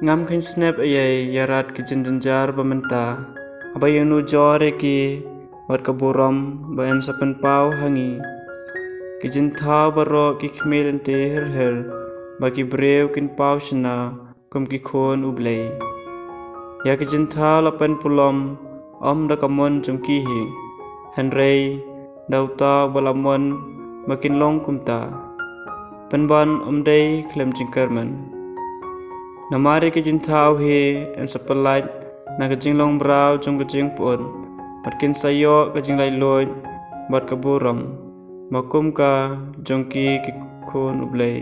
ngam khin snap ayai yarat ki jinjar bamenta abayunu jore ki wat kaburam bayan sapen pau hangi ki jinta baro ki khmel te her baki brew kin pau shna kum ki khon ublei ya ki jinta lapen pulom da kamon jungki hi henrei dauta balamon makin long kumta penban dei klem jingkerman namari ki jintau hi en sapelait na ka jinglong brau jong ka jing pon matkin sayo ka jinglai loy bat ka buram makum ka jongki ki khon ublei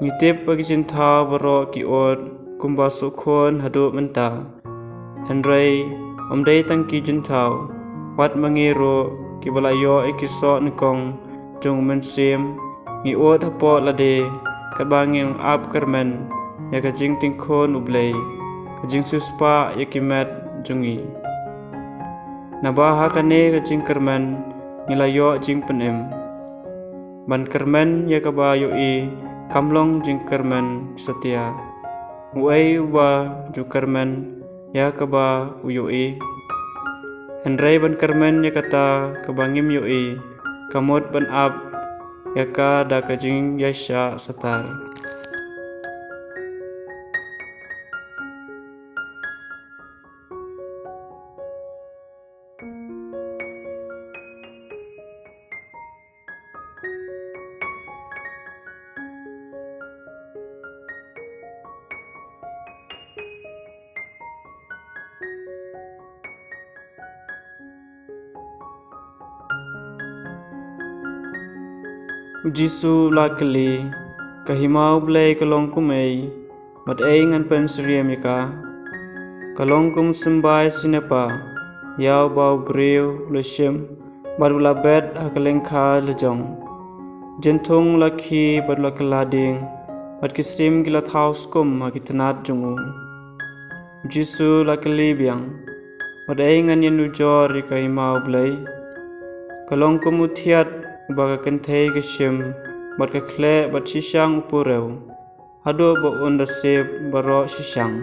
ngitip ki jintau baro ki od kumba su khon hadu menta henrei dei tangki jintau wat mangiro ki balayo ikiso nkong jong men sim ngi od hapo lade kabanging ap kermen ya ka jing ting khon ublei ka jing suspa ya ki met jungi nabaha kane ka jing kermen ngilayo jing penem ban kermen ya ka ba yo i kamlong jing kermen setia uai wa ju kermen ya ka ba uyo i henrei ban kermen ya kata kabangim yo i kamot ban ap yaka da kajing yasha satar Jisu lakali kahimau blai kalong kumei mat ei ngan pensriam yaka kalong kum sembai sinepa yau bau brew leshim barula bed hakaleng kha lejong jenthung lakhi barla kalading mat kisim gila thaus kum hakitanat jungu Jisu lakali biang mat ei ngan yenu jor kahimau blai kalong kum uthiat baga kenthei kishim bat ka khle bat shisang upureu hado bo onda sep baro shisang